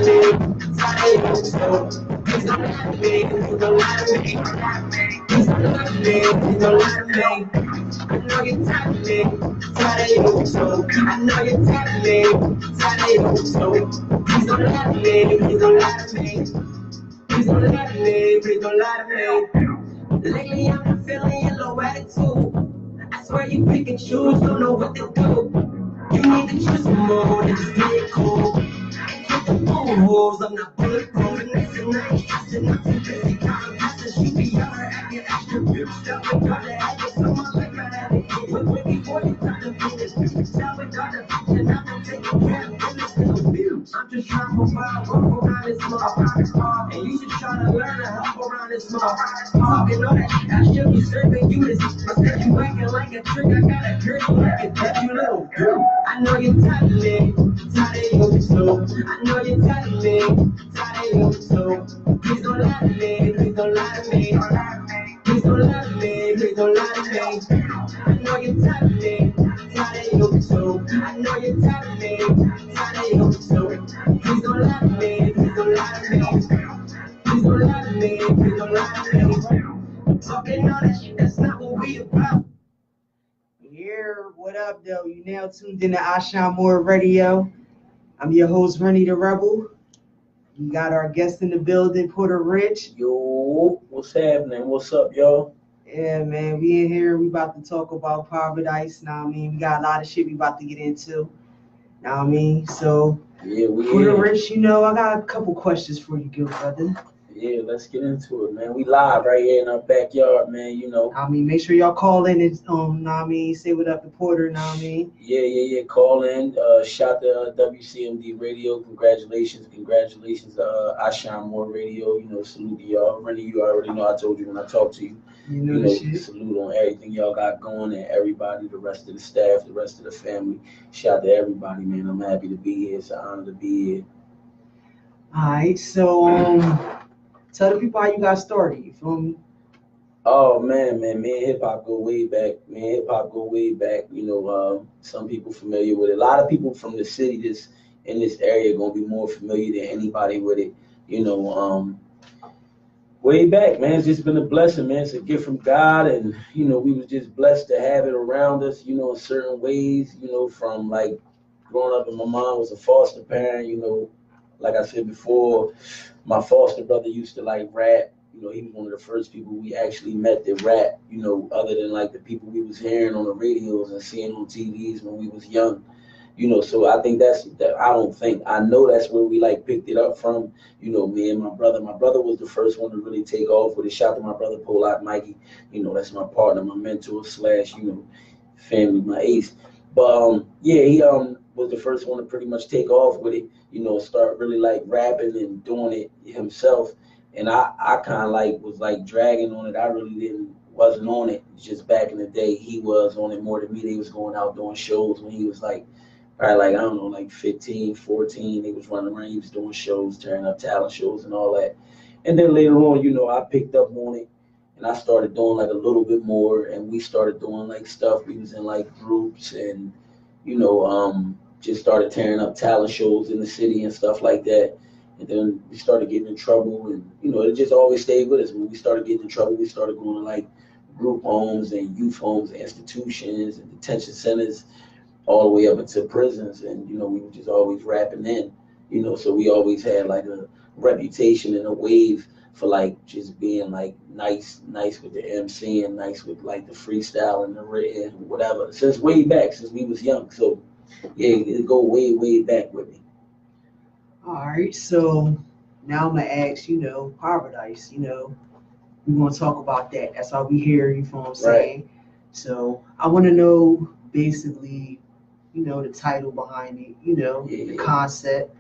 Please don't lie to me, please don't lie to me. Please don't lie to me, please don't lie to me. I know you're tired of me, tired of you, so I know you're tired of me, tired of you, so please don't lie to me, please don't lie to me. Please don't lie to me, please don't lie to me. Lately I've been feeling your low attitude. I swear you pick and choose, don't know what to do. You need to choose some more than just being cool. With the fools, I'm not bulletproof, and that's a night. I said not too busy, counting passes. You be younger, acting extra bitch. Stop with God to have it, so my life I have it. But way before you try to finish, stop with God to finish, and I'm not taking care of business in the field. I'm just trying to provide work around this mall. And you should try to learn to help around this mall. Talking all that, I should be serving you this. Instead you acting like a trick, I got a girl like a deaf, you little girl. I know you're tired of me, tired of you, so I know you're tired of me, tired of you, so please don't lie to me, please don't lie to me. Please don't lie to me, please don't lie to me. I know you're tired of me, tired of you, so I know you're tired of me, tired of you, so please don't lie to me, please don't lie to me. Please don't lie to me, please don't lie to me. Talking all that shit, that's not what we about. Yeah, what up, though? You now tuned in to IShineMoreRadio. I'm your host, Rennie the Rebel. We got our guest in the building, Porta Rich. Yo, what's happening? What's up, y'all? Yeah, man, we in here. We about to talk about paradise. Now, I mean, we got a lot of shit we about to get into. Now, I mean, so Yeah, Porta Rich, you know, I got a couple questions for you, good brother. Yeah, let's get into it, man. We live right here in our backyard, man, you know. I mean, make sure y'all call in and, I mean, say what up to Porter, I mean. Yeah. Call in. Shout to WCMD Radio. Congratulations. I Shine More Radio. You know, salute to y'all. Rennie, you already know I told you when I talked to you. You know the shit. Salute on everything y'all got going and everybody, the rest of the staff, the rest of the family. Shout to everybody, man. I'm happy to be here. It's an honor to be here. All right, so tell the people how you got started. You feel me? Oh man, me and hip hop go way back. You know, some people familiar with it. A lot of people from the city that's in this area gonna be more familiar than anybody with it. You know, way back, man. It's just been a blessing, man. It's a gift from God, and you know, we was just blessed to have it around us. You know, in certain ways. You know, from like growing up, and my mom was a foster parent. You know, like I said before, my foster brother used to like rap. You know, he was one of the first people we actually met that rap, you know, other than like the people we was hearing on the radios and seeing on TVs when we was young. You know, so I think I know that's where we like picked it up from. You know, me and my brother. My brother was the first one to really take off with it. Shout to my brother Polak Mikey. You know, that's my partner, my mentor / you know, family, my ace. But yeah, he was the first one to pretty much take off with it, you know, start really like rapping and doing it himself. And I kind of like was like dragging on it. I really wasn't on it. Just back in the day, he was on it more than me. They was going out doing shows when he was like, probably like, I don't know, like 15, 14. They was running around. He was doing shows, tearing up talent shows and all that. And then later on, you know, I picked up on it and I started doing like a little bit more. And we started doing like stuff. We was in like groups and, you know, just started tearing up talent shows in the city and stuff like that. And then we started getting in trouble, and you know, it just always stayed with us. When we started getting in trouble, we started going to like group homes and youth homes, and institutions and detention centers, all the way up into prisons. And you know, we were just always rapping in, you know, so we always had like a reputation and a wave for like just being like nice with the MC and nice with like the freestyle and the written, whatever. Since way back, since we was young. So yeah, it go way back with me. All right, so now I'm gonna ask, you know, paradise. You know, we want to talk about that. That's why we here. You feel what I'm saying? Right. So I want to know basically, you know, the title behind it. You know, the concept.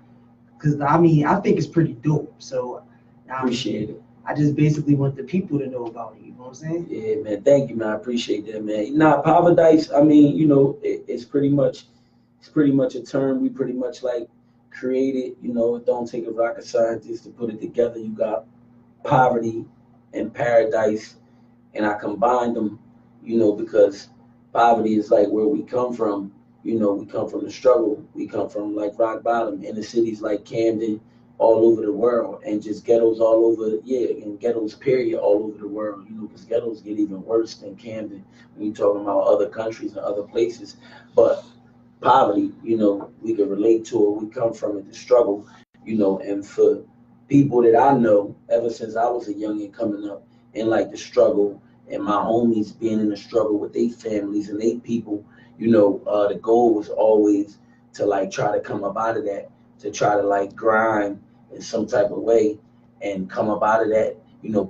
Because I mean, I think it's pretty dope. So appreciate it. I just basically want the people to know about it. You know what I'm saying? Yeah, man. Thank you, man. I appreciate that, man. Nah, paradise. I mean, you know, it's pretty much a term we pretty much like created. You know, it don't take a rocket scientist to put it together. You got poverty and paradise, and I combined them, you know, because poverty is like where we come from. You know, we come from the struggle. We come from like rock bottom in the cities like Camden, all over the world, and just ghettos all over, and ghettos period all over the world, because ghettos get even worse than Camden when you're talking about other countries and other places. But poverty, we can relate to it. We come from it, the struggle, and for people that I know, ever since I was a youngin' coming up, and like the struggle, and my homies being in the struggle with their families and their people, the goal was always to like try to come up out of that, to try to like grind in some type of way and come up out of that,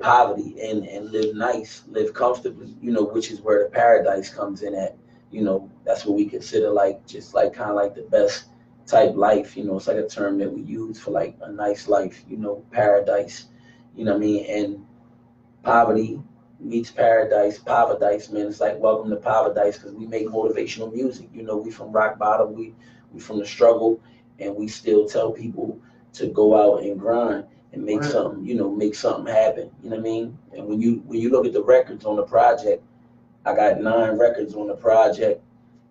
poverty and live nice, live comfortably, which is where the paradise comes in at. That's what we consider like just like kind of like the best type life. It's like a term that we use for like a nice life, paradise, what I mean? And poverty meets paradise, man. It's like welcome to paradise, because we make motivational music. We from rock bottom, we from the struggle, and we still tell people to go out and grind and make something, make something happen. You know what I mean? And when you look at the records on the project, I got 9 records on the project,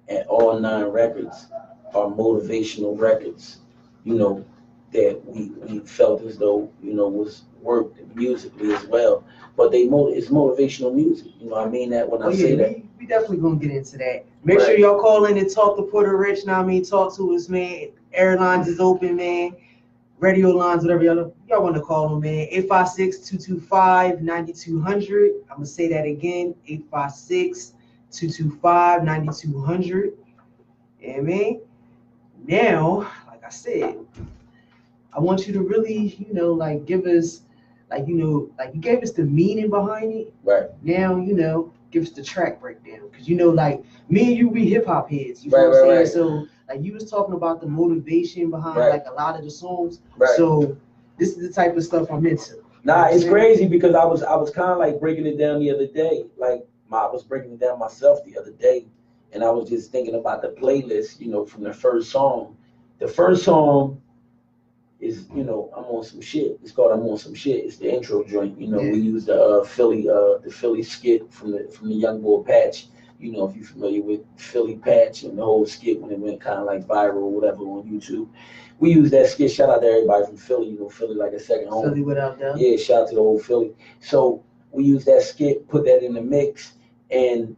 and all 9 records are motivational records, that we felt as though, was worked musically as well. But it's motivational music. I mean that when I say that. We definitely gonna get into that. Make sure y'all call in and talk to Porta Rich. Talk to us, man. Airlines is open, man. Radio lines, whatever y'all want to call them, man. 856-225-9200. I'm gonna say that again. 856-225-9200. Yeah, man. Now, like I said, I want you to really, like give us, like you gave us the meaning behind it. Right. Now, give us the track breakdown, because like me and you, we hip hop heads. You know what I'm saying? Right. So like you was talking about the motivation behind like a lot of the songs. Right. So this is the type of stuff I'm into. Nah, it's crazy because I was kind of like breaking it down the other day. Like I was breaking it down myself the other day, and I was just thinking about the playlist, from the first song. The first song is, I'm on some shit. It's called I'm on some shit. It's the intro joint. We use the Philly skit from the Young Boy Patch. If you're familiar with Philly Patch and the whole skit when it went kind of like viral or whatever on YouTube. We use that skit. Shout out to everybody from Philly. Philly like a second home. Philly without doubt. Yeah, shout out to the whole Philly. So we use that skit, put that in the mix, and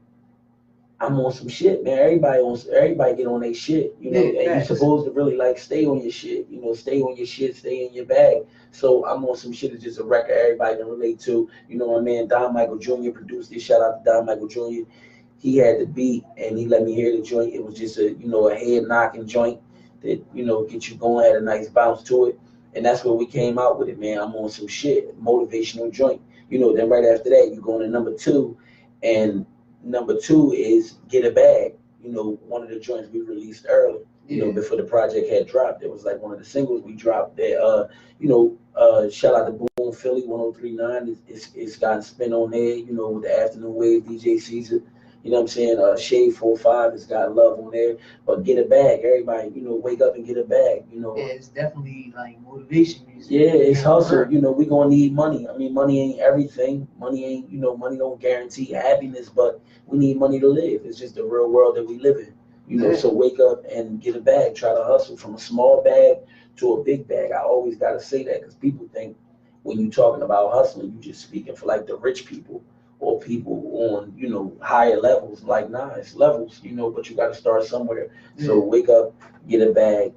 I'm on some shit, man. Everybody get on their shit, and you're supposed to really like stay on your shit, stay on your shit, stay in your bag. So I'm on some shit. It's just a record everybody can relate to. My man Don Michael Jr. produced it. Shout out to Don Michael Jr. He had the beat and he let me hear the joint. It was just a head knocking joint that get you going, had a nice bounce to it, and that's what we came out with it, man. I'm on some shit, motivational joint. Then right after that you go into number 2, and number 2 is Get a Bag, one of the joints we released early, before the project had dropped. It was like one of the singles we dropped that, shout out to Boom Philly 103.9. It's got spin on there, with the Afternoon Wave, DJ Caesar. You know what I'm saying? Shade 45 has got love on there. But Get a Bag, everybody, wake up and get a bag, Yeah, it's definitely like motivation music. Yeah, it's hustle. We gonna need money. I mean, money ain't everything. Money ain't, money don't guarantee happiness, but we need money to live. It's just the real world that we live in. So wake up and get a bag. Try to hustle from a small bag to a big bag. I always gotta say that, because people think when you're talking about hustling, you just speaking for like the rich people or people on, higher levels. Like, nah, it's levels, but you got to start somewhere. So wake up, get a bag,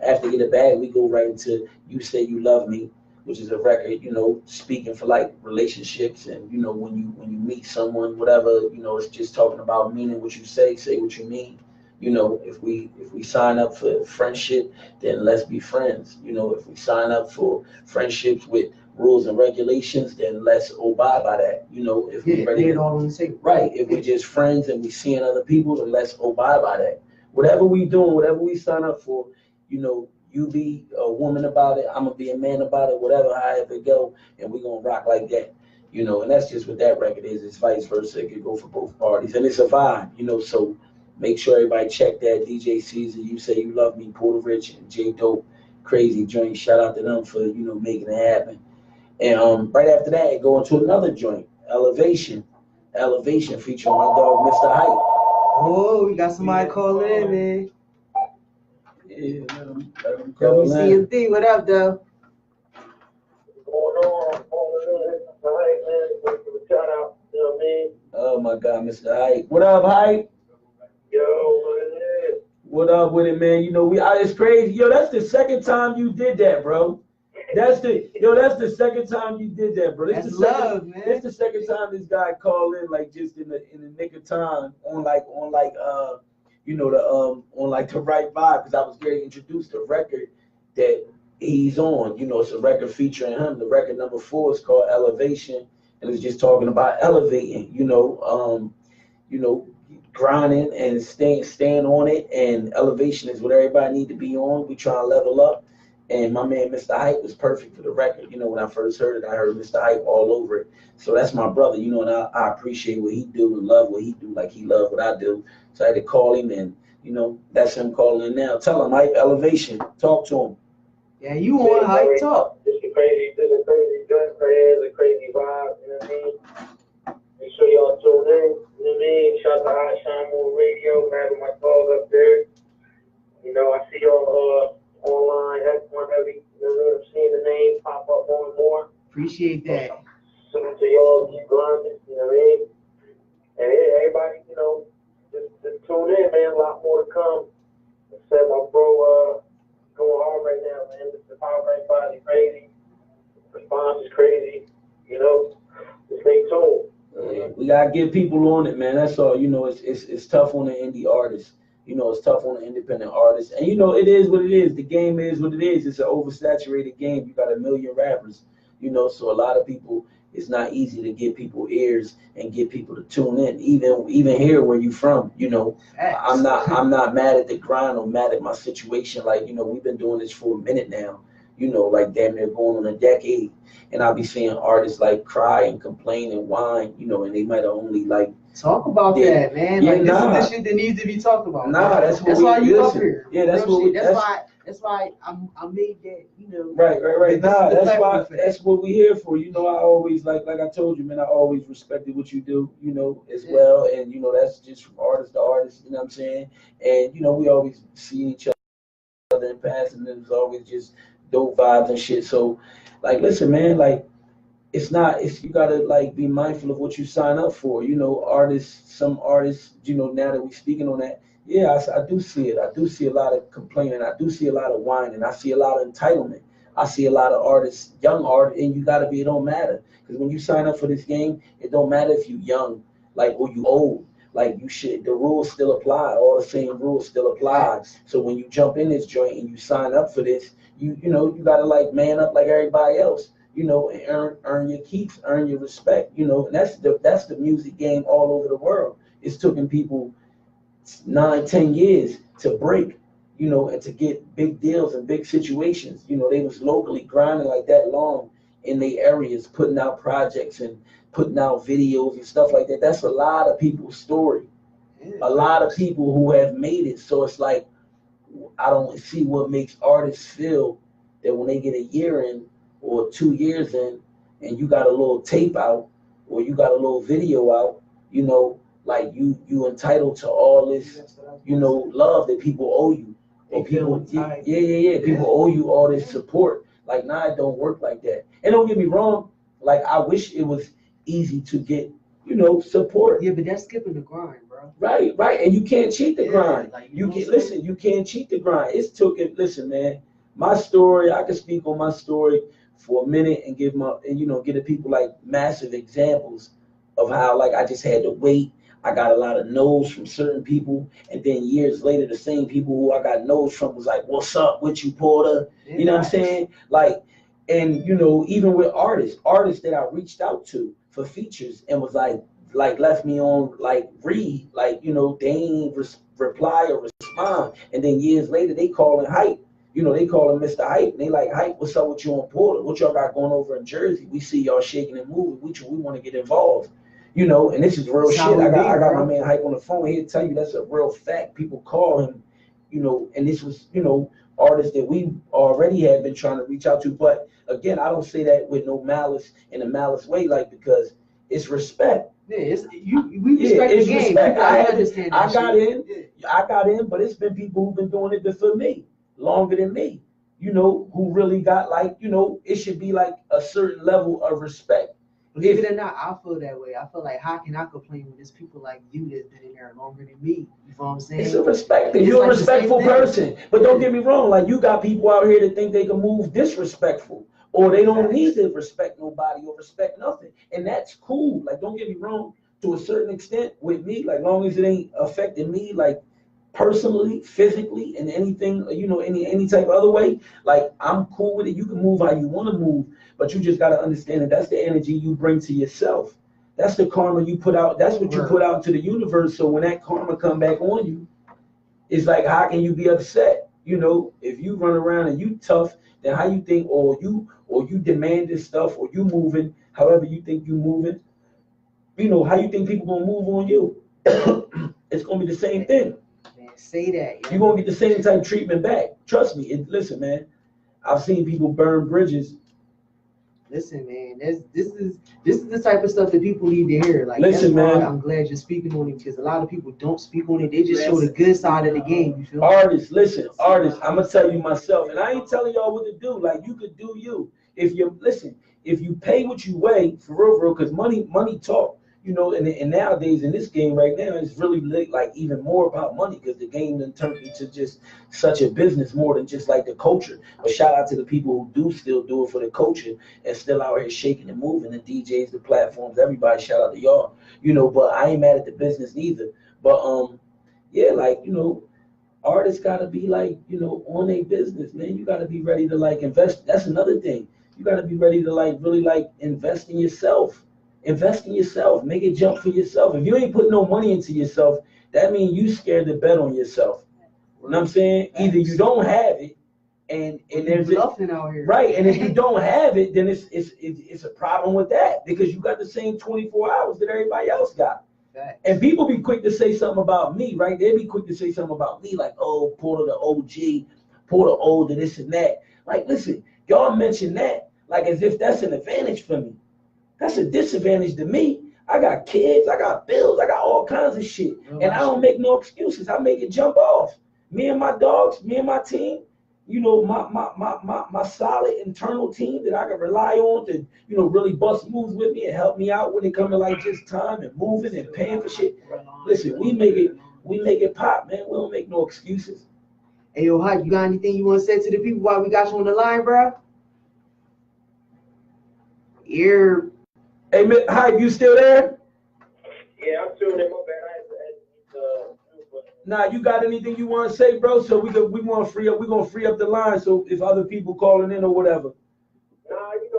after Get a Bag, we go right into You Say You Love Me, which is a record, speaking for like relationships. And, when you meet someone, whatever, it's just talking about meaning what you say what you mean. If we sign up for friendship, then let's be friends. If we sign up for friendships with rules and regulations, then let's abide by that. If we're ready to, all on the table. Right. If we're just friends and we seeing other people, then let's abide by that. Whatever we doing, whatever we sign up for, you be a woman about it, I'm gonna be a man about it, whatever, however it go, and we're gonna rock like that. And that's just what that record is. It's vice versa. It could go for both parties, and it's a vibe. So make sure everybody check that. DJ Caesar, You Say You Love Me, Porta Rich, and J Dope, crazy joint. Shout out to them for making it happen. And right after that, go into another joint, Elevation featuring my dog Mr. Hype. Oh, we got somebody call in, man. Yeah, let him call in. WCMD, what up, though? Hype, man. Give a shout out. You know what I mean? Oh my God, Mr. Hype. What up, Hype? Yo, what it is? What up with it, man? You know, it's crazy. Yo, that's the second time you did that, bro. That's the second time you did that, bro. That's love, man. This the second time this guy called in, like, just in the nick of time on you know, on like the right vibe, because I was getting introduced to the record that he's on. You know, it's a record featuring him. The record number 4 is called Elevation, and it's just talking about elevating. You know, grinding and staying on it. And elevation is what everybody need to be on. We trying to level up. And my man, Mr. Hype, was perfect for the record. You know, when I first heard it, I heard Mr. Hype all over it. So that's my brother, you know, and I appreciate what he do and love what he do, like he loves what I do. So I had to call him, and, you know, that's him calling in now. Tell him, Hype, Elevation. Talk to him. Yeah, you want Hype talk. It's a crazy joint right here. It's a crazy vibe, you know what I mean? Make sure y'all tune in, you know what I mean? Shout out to IShineMoreRadio, having my dog up there. You know, I see y'all online, F1 heavy, you know what I'm seeing the name pop up more and more. Appreciate that. Salute to y'all, keep grinding, you know what I mean? And yeah, everybody, you know, just tune in, man, a lot more to come. I said my bro going hard right now, man. The power right body crazy. Response is crazy, you know. Just stay tuned. We gotta get people on it, man. That's all. You know, it's tough on the indie artists. You know, it's tough on the independent artists. And, you know, it is what it is. The game is what it is. It's an oversaturated game. You got a million rappers, you know, so a lot of people, it's not easy to get people ears and get people to tune in. Even here where you from, you know, I'm not mad at the grind or mad at my situation. Like, you know, we've been doing this for a minute now, you know, like damn near going on a decade. And I'll be seeing artists like cry and complain and whine, you know, and they might have only like talk about that, man. Yeah, like this is the shit that needs to be talked about. Nah, that's why you up here. Yeah, that's why I made that, you know. Right. Nah, that's what we here for. You know, I always like I told you, man, I always respected what you do, you know, as well. And, you know, that's just from artist to artist, you know what I'm saying? And, you know, we always see each other in passing, and it was always just dope vibes and shit. So, like, listen, man, like, you gotta like be mindful of what you sign up for. You know, some artists, you know, now that we're speaking on that, yeah, I do see it. I do see a lot of complaining. I do see a lot of whining. I see a lot of entitlement. I see a lot of artists, young artists, and it don't matter. Because when you sign up for this game, it don't matter if you young, like, or you old. Like, the rules still apply. All the same rules still apply. So when you jump in this joint and you sign up for this, you know, you gotta like man up like everybody else. You know, and earn your keeps, earn your respect, you know, and that's the music game all over the world. It's taken people 9-10 years to break, you know, and to get big deals and big situations. You know, they was locally grinding like that long in their areas, putting out projects and putting out videos and stuff like that. That's a lot of people's story. A lot of people who have made it. So it's like, I don't see what makes artists feel that when they get a year in, or 2 years in, and you got a little tape out, or you got a little video out, you know, like you entitled to all this, you know, love that people owe you. Or people, people owe you all this support. Like, nah, it don't work like that. And don't get me wrong, like, I wish it was easy to get, you know, support. Yeah, but that's skipping the grind, bro. Right. And you can't cheat the grind. Like, you can't cheat the grind. Listen, man, my story, I can speak on my story for a minute and get the people like massive examples of how like I just had to wait. I got a lot of no's from certain people, and then years later, the same people who I got no's from was like, "What's up with you, Porta?" You know what I'm saying? Like, and you know, even with artists that I reached out to for features and was like left me on like read, like, you know, they ain't reply or respond, and then years later they call and Hype. You know, they call him Mr. Hype. And they like, Hype, what's up with you on Porta? What y'all got going over in Jersey? We see y'all shaking and moving. We want to get involved. You know, and this is real shit. I got my man Hype on the phone. He'll tell you that's a real fact. People call him, you know, and this was, you know, artists that we already had been trying to reach out to. But again, I don't say that with no malice in a malice way, like, because it's respect. Yeah, we respect the game. Respect. I got in, but it's been people who've been doing it before me, longer than me, you know, who really got like, you know, it should be like a certain level of respect. Believe it or not, I feel that way. I feel like, how can I complain when there's people like you that's been in there longer than me? You know what I'm saying? It's a respect thing. You're like a respectful person. But don't get me wrong, like you got people out here that think they can move disrespectful, or they don't need to respect nobody or respect nothing. And that's cool. Like, don't get me wrong, to a certain extent with me, like long as it ain't affecting me, like personally, physically, and anything, any type of other way, like I'm cool with it. You can move how you want to move, but you just got to understand that that's the energy you bring to yourself. That's the karma you put out. That's what you put out into the universe. So when that karma come back on you, it's like, how can you be upset? If you run around and you tough, then how you think, or you demand this stuff, or you moving however you think you moving, how you think people gonna move on you? It's gonna be the same thing. Man, say that. You're gonna get the same type of treatment back. Trust me. Listen, man. I've seen people burn bridges. Listen, man. This is the type of stuff that people need to hear. Like, listen, that's why man. I'm glad you're speaking on it, because a lot of people don't speak on it. They just show the good side of the game. You feel me? Artists, listen. Artists, I'm gonna tell you myself, and I ain't telling y'all what to do. Like, you could do you. If you pay what you weigh, for real, because money talk. And nowadays in this game right now, it's really like even more about money, because the game then turned into just such a business more than just like the culture. But shout out to the people who do still do it for the culture and still out here shaking and moving, the DJs, the platforms, everybody. Shout out to y'all. But I ain't mad at the business neither. But yeah, like artists gotta be like on their business, man. You gotta be ready to like invest. That's another thing. You gotta be ready to like really like invest in yourself. Invest in yourself. Make it jump for yourself. If you ain't putting no money into yourself, that means you scared to bet on yourself. You know what I'm saying? Either you don't have it, and there's nothing out here, right? And if you don't have it, then it's a problem with that, because you got the same 24 hours that everybody else got. And people be quick to say something about me, right? They be quick to say something about me, like, oh, Porter the OG, Porter older, this and that. Like, listen, y'all mention that like as if that's an advantage for me. That's a disadvantage to me. I got kids, I got bills, I got all kinds of shit. And I don't make no excuses. I make it jump off. Me and my dogs, me and my team, my solid internal team that I can rely on to, really bust moves with me and help me out when it comes to like just time and moving and paying for shit. Listen, we make it pop, man. We don't make no excuses. Hey, yo, Hype, you got anything you want to say to the people while we got you on the line, bro? Here. Hey, Hype, you still there? Yeah, I'm tuning in. My bad. Nah, you got anything you want to say, bro? So we want to free up. We're gonna free up the line. So if other people calling in or whatever. Nah, I just,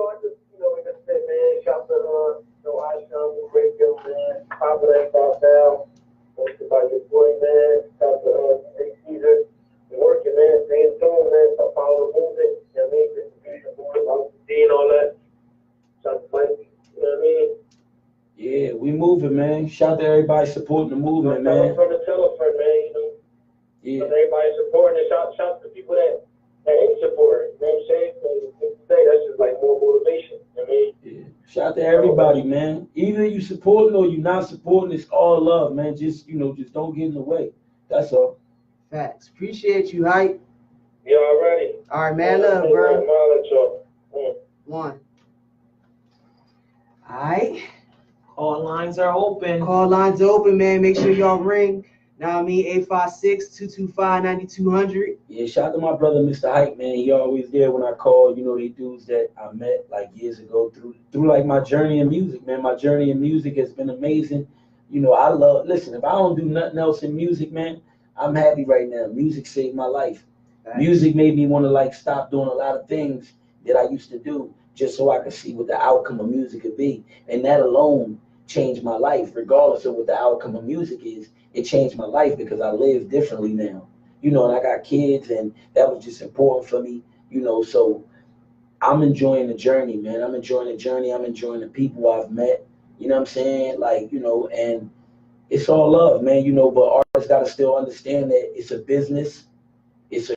like I said, man, shout to IShineMoreRadio, man. Popular about now. Hosted by your boy, man. Shout to Caesar. Working, man. Staying tuned, man. So follow the movement. You know what I mean? Distribution board, seeing all that. Shout to Mike. You know what I mean? Yeah, we moving, man. Shout out to everybody supporting the movement, man. From the telephone, man. Yeah. Everybody supporting it. Shout to the people that ain't supporting. You know what I'm saying? That's just like more motivation. You know what I mean? Yeah. Shout out to everybody, man. Either you supporting or you not supporting, it's all love, man. Just just don't get in the way. That's all. Facts. Appreciate you, Hype. You already? All right, man. Love, bro. One. All right. Call lines are open. Call lines are open, man. Make sure y'all ring. Now I mean 856-225-9200. Yeah, shout out to my brother, Mr. Hype, man. He always there when I call. They dudes that I met like years ago through like my journey in music, man. My journey in music has been amazing. Listen, if I don't do nothing else in music, man, I'm happy right now. Music saved my life. Right. Music made me want to like stop doing a lot of things that I used to do just so I could see what the outcome of music could be. And that alone changed my life, regardless of what the outcome of music is. It changed my life because I live differently now, and I got kids, and that was just important for me, so I'm enjoying the journey, man. I'm enjoying the journey. I'm enjoying the people I've met, you know what I'm saying? Like, and it's all love, man, but artists got to still understand that it's a business, it's a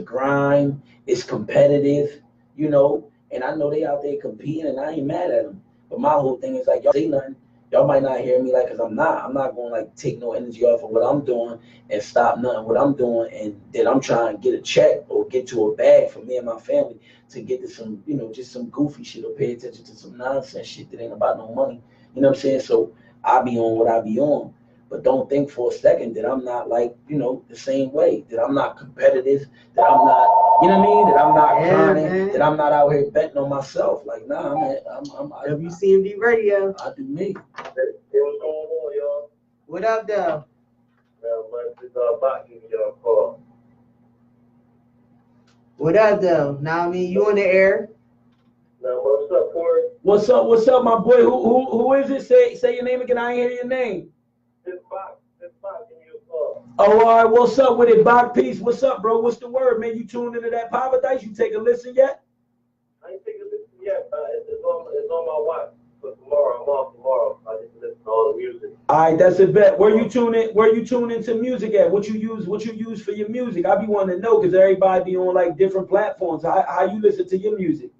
grind, it's competitive, and I know they out there competing, and I ain't mad at them. But my whole thing is like, y'all say nothing. Y'all might not hear me like, cause I'm not going to like take no energy off of what I'm doing and stop nothing what I'm doing, and then I'm trying to get a check or get to a bag for me and my family to get to some, you know, just some goofy shit or pay attention to some nonsense shit that ain't about no money. You know what I'm saying? So I be on what I be on. But don't think for a second that I'm not like, you know, the same way, that I'm not competitive, that I'm not, you know what I mean, that I'm not grinding, that I'm not out here betting on myself. Like, nah, I'm WCMD Radio. I do me. Hey, what's going on, y'all? What up, though? Man, this is Bach giving y'all a call. What up, though? Now, I mean, you on the air? Now, what's up, Corey? What's up, my boy? Who is it? Say your name again. I ain't hear your name. This Bach giving you a call. Oh, all right. What's up with it, Bach Peace? What's up, bro? What's the word, man? You tuned into that Paradise? You take a listen yet? I ain't taking a listen yet. It's on my watch for tomorrow. I'm off tomorrow. I just listen to all the music. All right, that's a bet. Where you tune into music at? What you use for your music? I be wanting to know, because everybody be on like different platforms. How you listen to your music?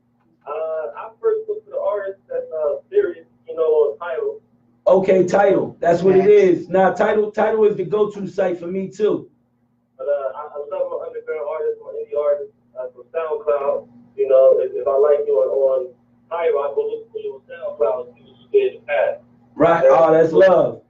I first looked to the artist that's serious, you know, on Tidal. Okay, Tidal. That's what it is. Now, Tidal is the go-to site for me too. But I love my underground artists, my indie artists from SoundCloud. You know, if I like you on Tidal, I go look for you on SoundCloud and see what you did in the past. Right. Oh, that's love.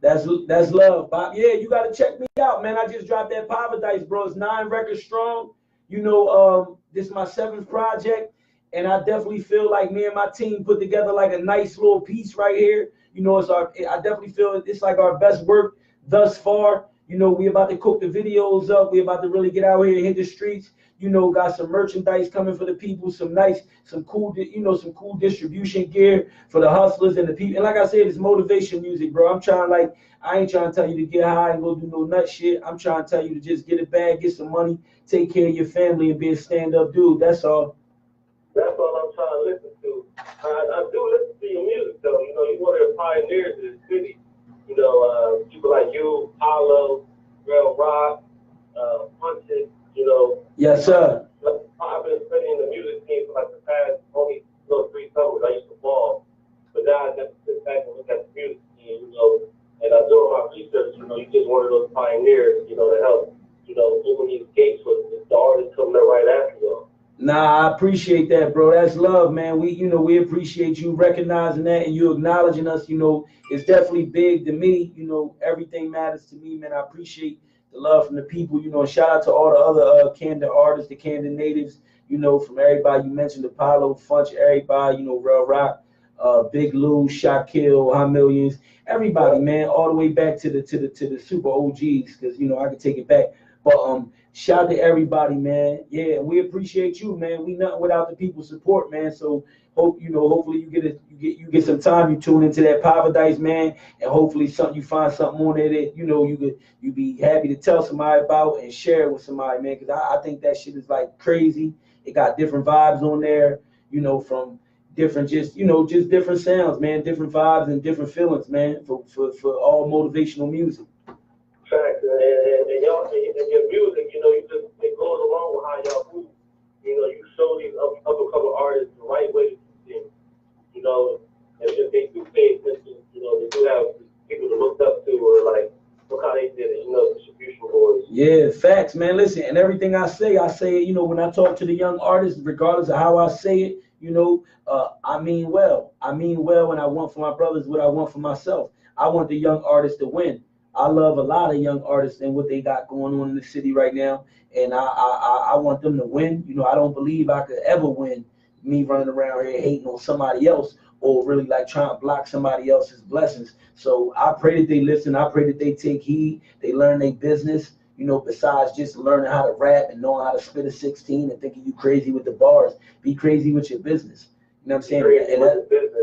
That's love, Bob. Yeah, you gotta check me out, man. I just dropped that Paradise, bro. It's 9 records strong. You know, this is my 7th project, and I definitely feel like me and my team put together like a nice little piece right here. You know, I definitely feel it's like our best work thus far. You know, we about to cook the videos up. We about to really get out here and hit the streets. You know, got some merchandise coming for the people, some cool distribution gear for the hustlers and the people. And like I said, it's motivation music, bro. I ain't trying to tell you to get high and go do no nut shit. I'm trying to tell you to just get a bag, get some money, take care of your family, and be a stand-up dude. That's all. That's all I'm trying to listen to. I do listen to your music, though. You know, you're one of the pioneers of the city. You know, people like you, Paulo, Real Rock, Punches, you know. Yes, sir. I've been studying the music scene for like the past only 3 summers. I used to ball, but now I just sit back and look at the music scene, you know, and I do my research. You know, you're just one of those pioneers, you know, to help, you know, open these gates for the artists coming up right after you. Nah, I appreciate that, bro. That's love, man. We appreciate you recognizing that and you acknowledging us. You know, it's definitely big to me. You know, everything matters to me, man. I appreciate the love from the people. You know, shout out to all the other Camden artists, the Camden natives. You know, from everybody you mentioned, Apollo, Funch, everybody. You know, Real Rock, Big Lou, Shaquille, High Millions, everybody, man, all the way back to the super OGs, because you know I could take it back. But shout out to everybody, man. Yeah, we appreciate you, man. We nothing without the people's support, man. So hopefully you get some time, you tune into that Paradise, man, and hopefully you find something on there that you be happy to tell somebody about and share it with somebody, man. Because I think that shit is like crazy. It got different vibes on there, you know, from different just different sounds, man, different vibes and different feelings, man, for all motivational music. Facts, and y'all, and your music, you know, it goes along with how y'all move. You know, you show these up-and-coming artists the right way to do things. You know, and if they do pay attention, you know, they do have people to look up to, or like, look how they did it, you know, distribution boards. Yeah, facts, man. Listen, and everything I say, you know, when I talk to the young artists, regardless of how I say it, you know, I mean well. I mean well, and I want for my brothers what I want for myself. I want the young artists to win. I love a lot of young artists and what they got going on in the city right now, and I want them to win. You know, I don't believe I could ever win, me running around here hating on somebody else or really like trying to block somebody else's blessings. So I pray that they listen. I pray that they take heed. They learn their business, you know, besides just learning how to rap and knowing how to spit a 16 and thinking you crazy with the bars. Be crazy with your business. You know what I'm saying?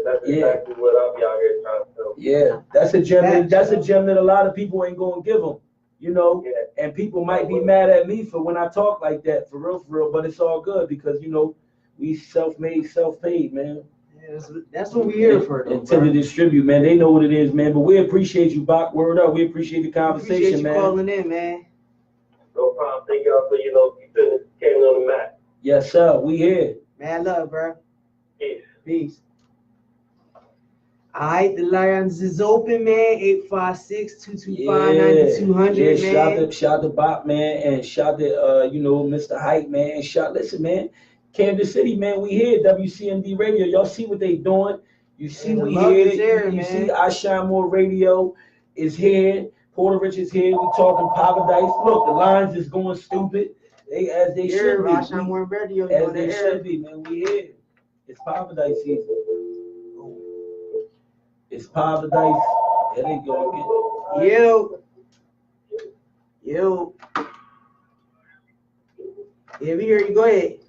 That's exactly what I'll be out here trying to tell. Yeah, that's a gem. That's a gem that a lot of people ain't gonna give them. You know, and people might be mad at me for when I talk like that, for real. But it's all good because you know we self-made, self-paid, man. Yeah, that's what we here for. And to distribute, man. They know what it is, man. But we appreciate you, Bach. Word up. We appreciate the conversation, man. Calling in, man. No problem. Thank y'all for keeping Camden on the map. Yes, sir. We here. Man, love, bro. Peace. Peace. All right, the lines is open, man. 856-225-9200, man. Shout to Bop, man, and shout to Mr. Hype, man. And listen, man, Kansas City, man, we here, WCMD Radio. Y'all see what they doing? You see we here. You see IShineMoreRadio is here. Porta Rich is here. We talking paradise. Look, the lines is going stupid. As they should be. IShineMoreRadio, as they should be, man. We here. It's paradise season. It's paradise. There they go again. Yo. Yeah, we hear you. Go ahead.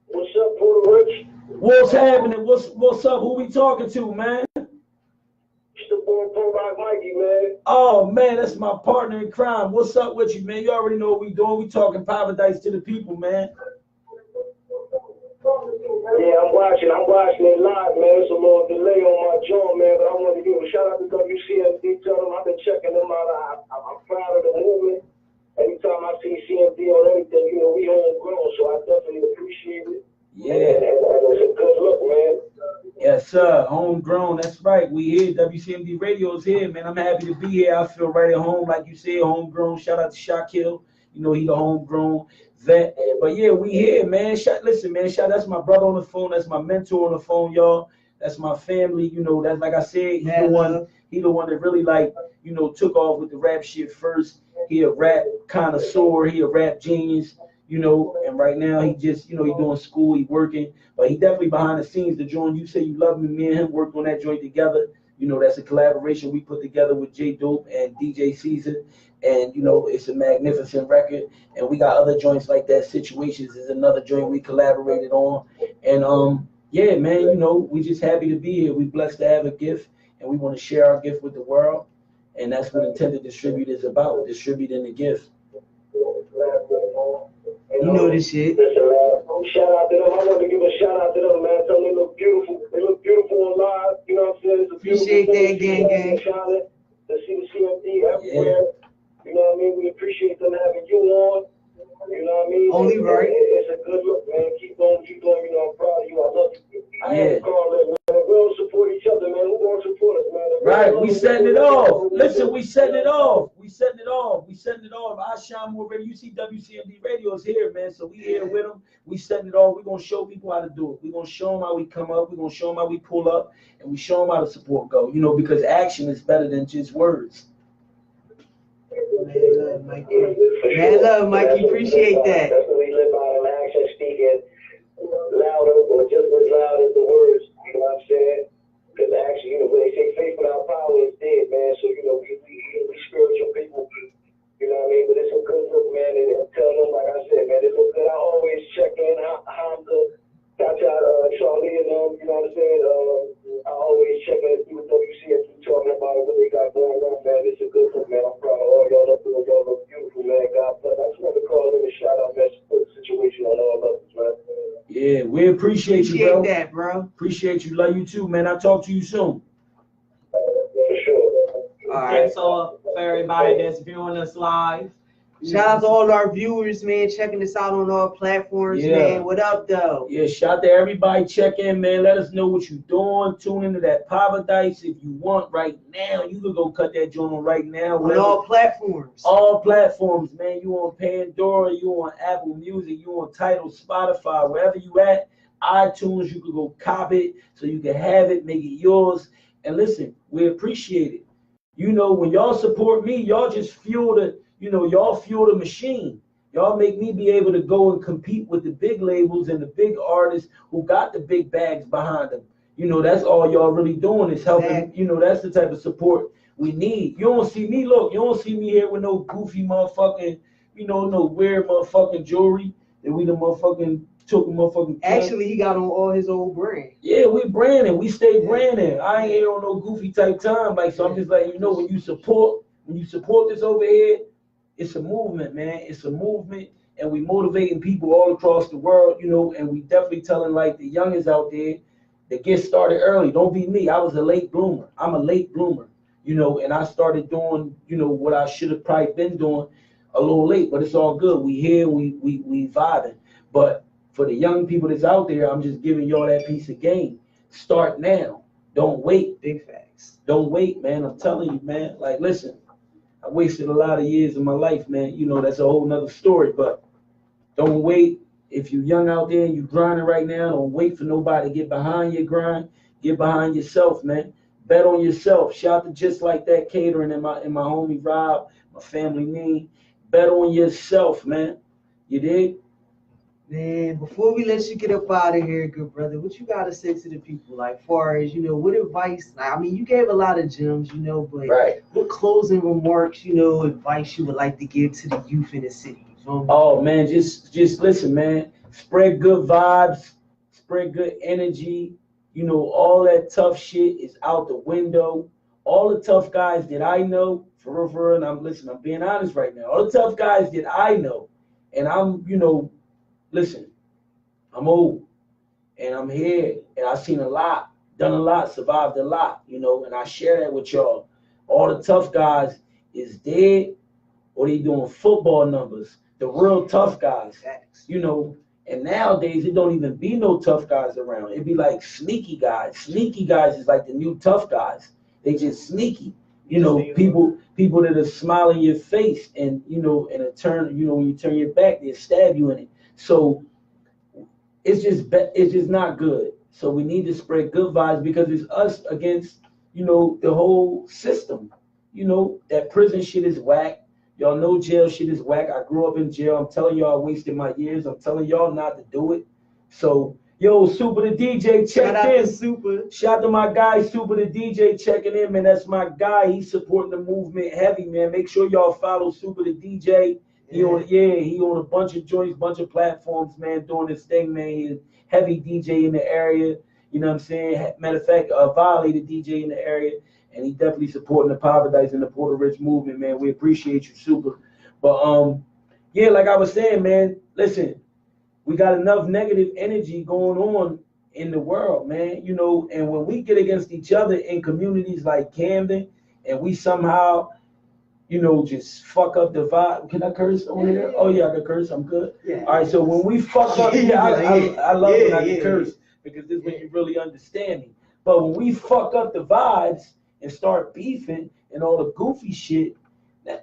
What's up, Porta Rich? What's happening? What's up? Who we talking to, man? It's the boy Rock Mikey, man. Oh man, that's my partner in crime. What's up with you, man? You already know what we doing. We talking paradise to the people, man. Yeah, I'm watching it live, man. It's a little delay on my joint, man, but I want to give a shout out to WCMD. Tell them I've been checking them out. I'm proud of the movement. Every time I see CMD on anything, we homegrown, so I definitely appreciate it. Yeah. And it's a good look, man. Yes, sir. Homegrown. That's right. We here. WCMD Radio is here, man. I'm happy to be here. I feel right at home, like you said, homegrown. Shout out to Shaquille. He the homegrown vet. But yeah, we here, man. Listen, man. That's my brother on the phone. That's my mentor on the phone, y'all. That's my family. That's like I said. He the one that really took off with the rap shit first. He a rap connoisseur. He a rap genius. And right now he just, he doing school, he working, but he definitely behind the scenes. The joint You Say You Love Me and him worked on that joint together. That's a collaboration we put together with J Dope and DJ Caesar, and it's a magnificent record. And we got other joints like that. Situations is another joint we collaborated on, and yeah, man, we just happy to be here. We blessed to have a gift, and we want to share our gift with the world, and that's what Intent to Distribute is about, distributing the gift. You know this shit. Listen, man. Shout out to them. I want to give a shout out to them, man. Tell them they look beautiful. They look beautiful on live. You know what I'm saying? It's a beautiful appreciate that, gang. To see the CMD everywhere. Yeah. You know what I mean? We appreciate them having you on. You know what I mean? Only right. It's a good look, man. Keep going. I'm proud of you. I love you. I had to call it, man. We don't support each other, man. Who won't support us, man? Right. We setting it off. Listen, we setting it off. IShineMoreRadio. You see WCMD Radio is here, man. So we here with them. We setting it off. We're going to show people how to do it. We're going to show them how we come up. We're going to show them how we pull up. And we show them how the support go. Because action is better than just words. Man, love, Mikey. Appreciate that. That's what we live by, and action speaking louder or just as loud as the words. You know what I'm saying? Because action, when they say faith without power is dead, man. So, we spiritual people. You know what I mean? But it's a good look, man. And tell them, like I said, man, it's a good. I always check in Hamza, Charlie, and them. You know what I'm saying? I always check in with WCMD talking about what they got going on, man. It's a good look, man. I'm proud of all y'all up there. Y'all look beautiful, man. God bless. I just want to call in and shout out, man. Support the situation on all levels, man. Yeah, we appreciate you, bro. That, bro. Appreciate you. Love you too, man. I'll talk to you soon. For sure. All right. Thanks all for everybody that's viewing us live. Shout out to all our viewers, man, checking us out on all platforms, man. What up, though? Yeah, shout out to everybody. Check in, man. Let us know what you're doing. Tune into that paradise if you want right now. You can go cut that joint on right now. On all platforms. All platforms, man. You on Pandora, you on Apple Music, you on Tidal, Spotify, wherever you at. iTunes, you can go cop it so you can have it, make it yours. And listen, we appreciate it. When y'all support me, y'all just fuel the y'all fuel the machine. Y'all make me be able to go and compete with the big labels and the big artists who got the big bags behind them. That's all y'all really doing is helping. That's the type of support we need. You don't see me here with no goofy motherfucking, no weird motherfucking jewelry that we the motherfucking took a motherfucking. Actually, he got on all his old brand. Yeah, we branding. We stay branding. I ain't here on no goofy type time. So I'm just letting you know when you support this over here, it's a movement, man. It's a movement, and we motivating people all across the world, and we definitely telling the youngins out there that get started early. Don't be me. I was a late bloomer. I'm a late bloomer, and I started doing, what I should have probably been doing a little late, but it's all good. We here, we vibing. But for the young people that's out there, I'm just giving y'all that piece of game. Start now. Don't wait. Big facts. Don't wait, man. I'm telling you, man. Like, listen, I wasted a lot of years of my life, man. You know, that's a whole nother story, but don't wait. If you're young out there and you grinding right now, don't wait for nobody to get behind your grind. Get behind yourself, man. Bet on yourself. Shout out to Just Like That Catering and my homie Rob, my family name. Bet on yourself, man. You dig? Man, before we let you get up out of here, good brother, what you gotta say to the people? Like, far as what advice? I mean, you gave a lot of gems, but Right. what closing remarks, advice you would like to give to the youth in the city? You feel me? Oh man, just listen, man. Spread good vibes, spread good energy. All that tough shit is out the window. All the tough guys that I know, for real, and I'm being honest right now. All the tough guys that I know, and I'm, listen, I'm old, and I'm here, and I've seen a lot, done a lot, survived a lot, and I share that with y'all. All the tough guys is dead, or they doing football numbers. The real tough guys, and nowadays it don't even be no tough guys around. It be like sneaky guys. Sneaky guys is like the new tough guys. They just sneaky. People that are smiling your face, and and a turn, when you turn your back, they stab you in it. So it's just not good. So we need to spread good vibes, because it's us against the whole system. That prison shit is whack. Y'all know jail shit is whack. I grew up in jail. I'm telling y'all, I wasted my years. I'm telling y'all not to do it. So, yo, Super the DJ checked in. Super. Shout out to my guy, Super the DJ checking in, man. That's my guy. He's supporting the movement heavy, man. Make sure y'all follow Super the DJ. He on a bunch of joints, bunch of platforms, man, doing this thing, man. He's a heavy DJ in the area. You know what I'm saying? Matter of fact, Violated DJ in the area. And he definitely supporting the Paradise and the Porta Rich movement, man. We appreciate you, Super. But like I was saying, man, listen, we got enough negative energy going on in the world, man. And when we get against each other in communities like Camden, and we somehow, just fuck up the vibe. Can I curse on here? Oh yeah, I can curse. I'm good. Yeah. All right. So when we fuck up, I love when I can curse, because this is when you really understand me. But when we fuck up the vibes and start beefing and all the goofy shit,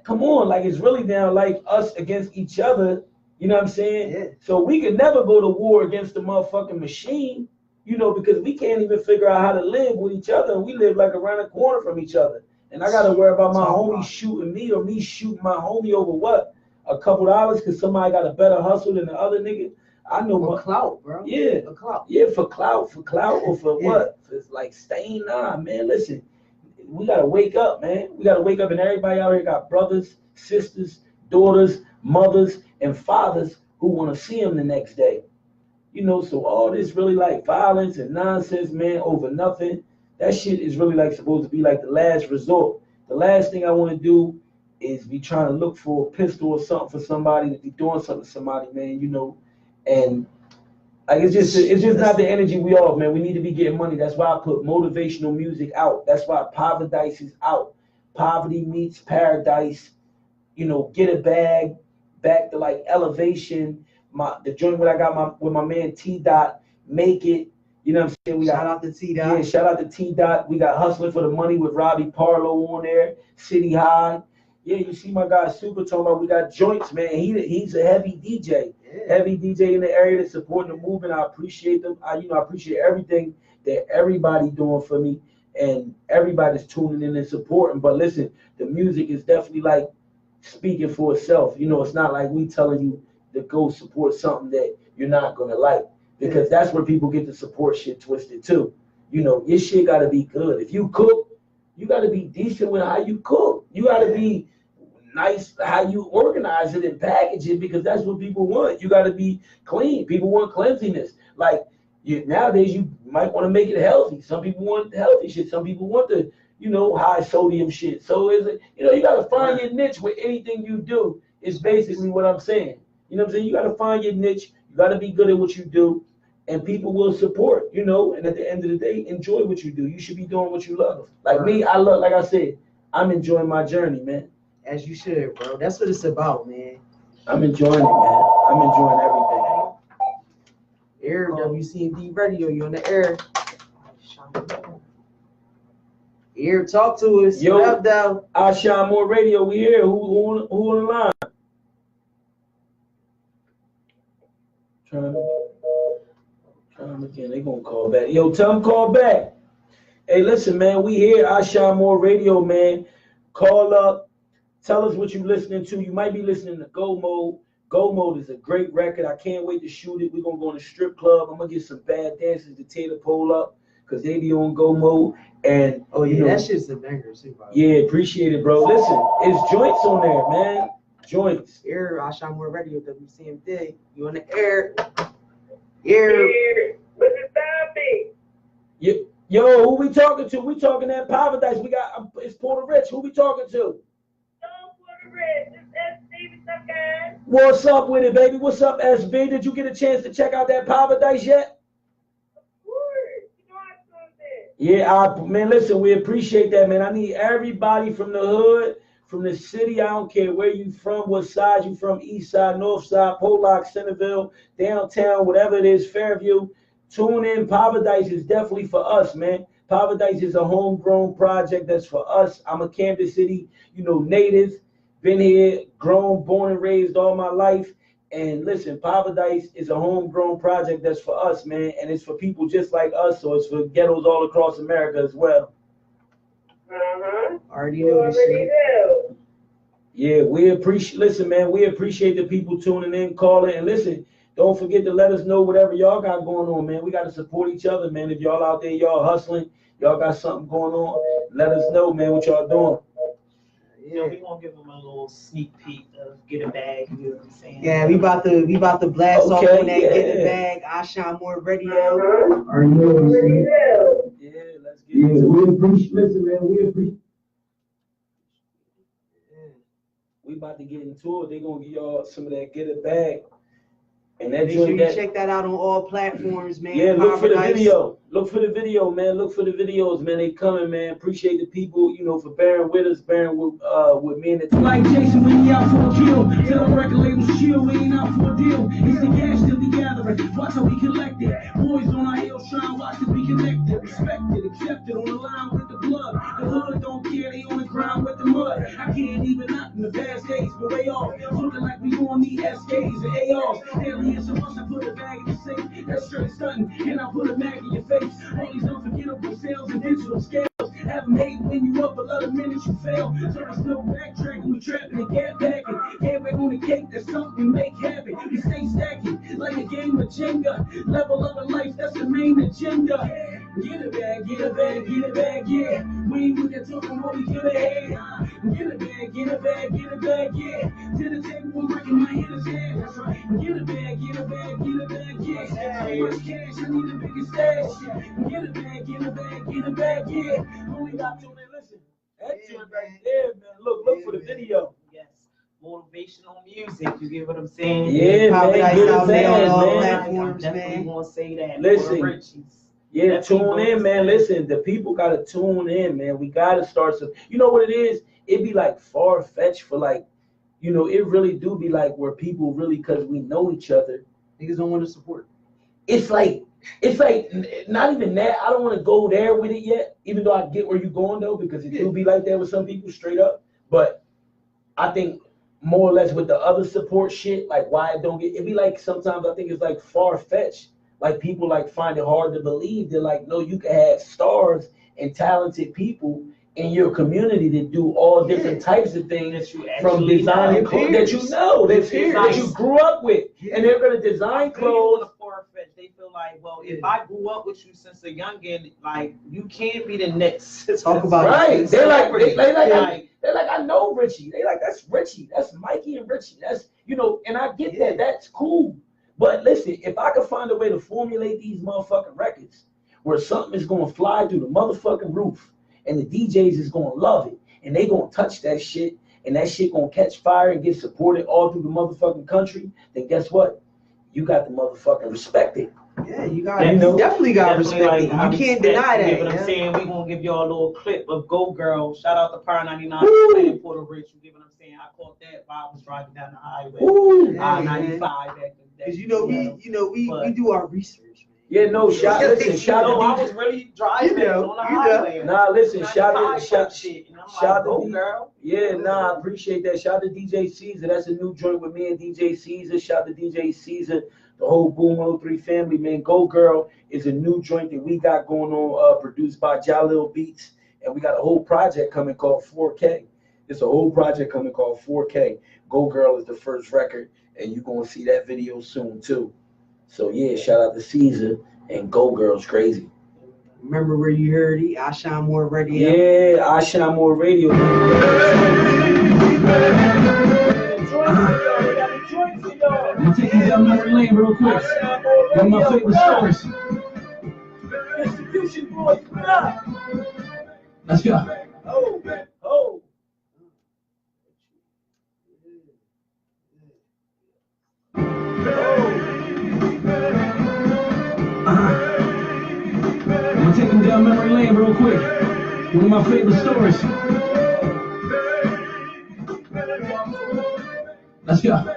come on, like it's really now like us against each other, you know what I'm saying? Yeah. So we could never go to war against the motherfucking machine, because we can't even figure out how to live with each other, and we live like around the corner from each other. And I gotta worry about my homie shooting me, or me shooting my homie over what? A couple dollars because somebody got a better hustle than the other nigga. I know for clout, bro. Yeah. For clout. Yeah, for clout, or for what? It's like staying man. Listen. We gotta wake up, man. We gotta wake up, and everybody out here got brothers, sisters, daughters, mothers, and fathers who want to see them the next day. So all this really like violence and nonsense, man, over nothing. That shit is really like supposed to be like the last resort. The last thing I want to do is be trying to look for a pistol or something for somebody to be doing something to somebody, man. And like it's just not the energy we all, man. We need to be getting money. That's why I put motivational music out. That's why Paradise is out. Poverty meets paradise. Get a bag, back to like elevation. The joint that I got with my man T Dot, make it. You know what I'm saying? Shout out to T Dot. Yeah, shout out to T Dot. We got Hustling for the Money with Robbie Parlow on there. City High. Yeah, you see my guy Super talking about we got joints, man. He's a heavy DJ. Heavy DJ in the area that's supporting the movement. I appreciate them. I appreciate everything that everybody doing for me, and everybody's tuning in and supporting. But listen, the music is definitely like speaking for itself. It's not like we telling you to go support something that you're not gonna like, because that's where people get the support shit twisted too. Your shit gotta be good. If you cook, you gotta be decent with how you cook. You gotta be nice how you organize it and package it, because that's what people want. You got to be clean. People want cleanliness. Like nowadays, you might want to make it healthy. Some people want healthy shit. Some people want the high sodium shit. So you got to find your niche with anything you do. Is basically what I'm saying. You know what I'm saying? You got to find your niche. You got to be good at what you do, and people will support. And at the end of the day, enjoy what you do. You should be doing what you love. Like me, I love. Like I said, I'm enjoying my journey, man. As you should, bro. That's what it's about, man. I'm enjoying it, man. I'm enjoying everything. Air WCMD Radio, you on the air. Here, talk to us. Yo, what up, though? IShineMoreRadio, we here. Who on the line? Trying again. They gonna call back. Yo, tell them call back. Hey, listen, man. We here. IShineMoreRadio, man. Call up. Tell us what you listening to. You might be listening to Go Mode. Go Mode is a great record. I can't wait to shoot it. We're gonna go in a strip club. I'm gonna get some bad dancers to tear the pole up because they be on Go Mode. And oh yeah, that shit's a banger too. Yeah, appreciate it, bro. Listen, it's joints on there, man. Joints. Here, IShineMoreRadio, WCMD. You on the air? Here. Mr. Stompy. Yo, who we talking to? We talking that Paradise. We got it's Porta Rich. Who we talking to? Porta Rich. It's SB. What's up, guys? What's up with it, baby? What's up, SB? Did you get a chance to check out that Paradise yet? Yeah, man, listen, we appreciate that, man. I need everybody from the hood, from the city. I don't care where you from, what side you from, east side, north side, Pollock, Centerville, downtown, whatever it is, Fairview. Tune in. Paradise is definitely for us, man. Paradise is a homegrown project that's for us. I'm a Kansas City, native. Been here, grown, born and raised all my life. And listen, Paradise is a homegrown project that's for us, man. And it's for people just like us. So it's for ghettos all across America as well. Already know this shit. Yeah, we appreciate the people tuning in, calling. And listen, don't forget to let us know whatever y'all got going on, man. We got to support each other, man. If y'all out there, y'all hustling, y'all got something going on, let us know, man, what y'all doing. We gonna give them a little sneak peek of Get a Bag. You know what I'm saying? Yeah, we about to blast off on that Get a Bag. IShineMoreRadio. Yeah, let's get it. We appreciate. Listen, man, we appreciate. We about to get into it. They gonna give y'all some of that Get a Bag. And that make sure you check that out on all platforms, man. Yeah, look for the video. Look for the video, man. Look for the videos, man. They coming, man. Appreciate the people, for bearing with us, bearing with me and the like Jason when he out for a kill. Tell the record label chill, we ain't out for a deal. It's the cash that we gathering. Watch how we collect it. Boys on our heels trying, watch it be connected. Respected, accepted, on the line with the blood. The hood don't care, they on the ground with the mud. I can't even knock in the past days, but way off. Looking like we gon' need SKs and ARs. Aliens and once I put a bag in the safe, that's straight stunting. And I put a mag in your face. All these unforgettable sales and digital scales. Have them hate when you up, 11 minutes you fail. So there's no backtracking, we trapping and gap packing. Get back on the cake, that's something make happen. We stay stacking like a game of Jenga. Level up in life, that's the main agenda. Get a bag, get a bag, get a bag, yeah. We ain't with that talking what we could have had. Get a bag, get a bag, get a bag, yeah. To the table, we're working my hands, yeah. That's right. Get a bag, get a bag, get a bag, yeah. So much cash, I need a bigger stash. Get a bag, get a bag, get a bag, yeah. Only got to listen. That tune right there, man. Look for the video. Yes. Motivational music, you get what I'm saying? Yeah, man. Get out there on all man. platforms, Definitely gonna say that. Listen. Yeah, tune in, man. Listen, the people gotta tune in, man. We gotta start some. You know what it is? It be like far-fetched for it really do be like where people really, because we know each other, niggas don't want to support. It's like not even that. I don't want to go there with it yet, even though I get where you're going though, because it do be like that with some people straight up. But I think more or less with the other support shit, like why it don't get, it be like sometimes I think it's like far-fetched. Like people find it hard to believe. They're like, no, you can have stars and talented people in your community that do all different types of things, from designing clothes that you grew up with, and they're gonna design clothes. They feel like, well, if I grew up with you since a youngin, like you can't be the next. Talk about right. It. They're like, I know Richie. They like, that's Richie. That's Mikey and Richie. That's and I get that. That's cool. But listen, if I could find a way to formulate these motherfucking records where something is gonna fly through the motherfucking roof, and the DJs is gonna love it, and they gonna touch that shit, and that shit gonna catch fire and get supported all through the motherfucking country, then guess what? You got to motherfucking respect it. Yeah, you definitely got to respect it. You can't deny that. You know what I'm saying? We're going to give y'all a little clip of Go Girl. Shout out to Power 99 playing Porta Rich. You get what I'm saying? I caught that while I was driving down the highway. 95 back then. Because we do our research, man. Yeah, no, shout No, to I was really driving on the highway. Nah, listen, shout shit. And I'm shout like, to go, girl. Yeah, nah, I appreciate that. Shout to DJ Caesar. That's a new joint with me and DJ Caesar. Shout to DJ Caesar, the whole Boom 103 family, man. Go Girl is a new joint that we got going on, produced by Jalil Beats. And we got a whole project coming called 4K. It's a whole project coming called 4K. Go Girl is the first record, and you're going to see that video soon, too. So, yeah, shout out to Caesar, and Go Girl's crazy. Remember where you heard it? IShineMoreRadio. Yeah, IShineMoreRadio. I'm taking down memory lane real quick. One of my favorite stories. Distribution boys, what up? Let's go. Oh. I'm taking down memory lane real quick. One of my favorite stories. Let's go.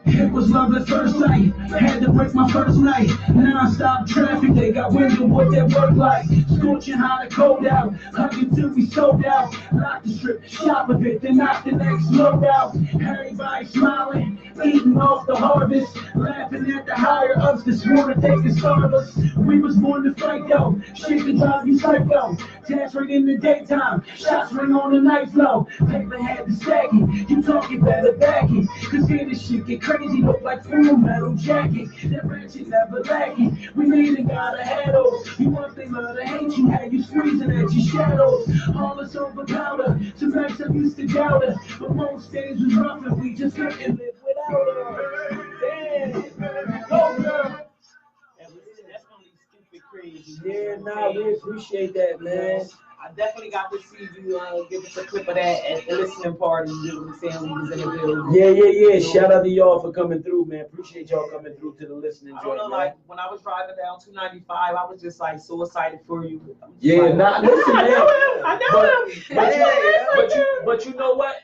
It was love at first sight. Had to break my first night. Non-stop traffic, they got wind of what that work like. Scorching hot and cold out. Hugging till we sold out. Lock the strip, shop a bit, then knock the next load out. Everybody smiling, eating off the harvest. Laughing at the higher ups this morning, they can starve us. We was born to fight though. Shit can drive you psycho. Task right in the daytime. Shots ring on the night flow. Paper had to stack it. You talking better back it. Cause here this shit get crazy. Look like full metal jacket. That ratchet never lacking. We need and gotta handle. You want they love to hate you. Had you squeezing at your shadows. All this over powder. Sometimes I used to doubt her. But most days was rough and we just couldn't live without her. Damn. Go girl. That's only stupid crazy. Yeah, nah, we appreciate that, man. I definitely got to see you give us a clip of that at the listening party. You know what I'm saying? We was in the building. Yeah. Shout out to y'all for coming through, man. Appreciate y'all coming throh to the listening I don't know, joint, like when I was driving down 295, I was just like so excited for you. Yeah, like, nah, listen, man. I know him. But you know what?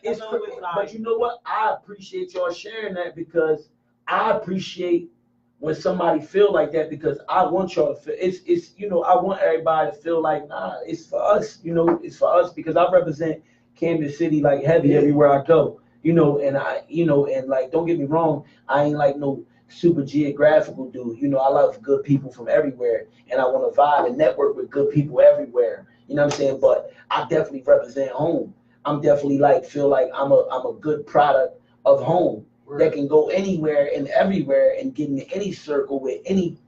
But you know what? I appreciate y'all sharing that because I appreciate when somebody feel like that because I want y'all to feel it's you know, I want everybody to feel like it's for us, you know, it's for us because I represent Kansas City like heavy everywhere I go, you know, and and like don't get me wrong, I ain't like no super geographical dude, you know, I love good people from everywhere and I want to vibe and network with good people everywhere, you know what I'm saying? But I definitely represent home. I'm definitely like feel like I'm a good product of home. That can go anywhere and everywhere and get in any circle with any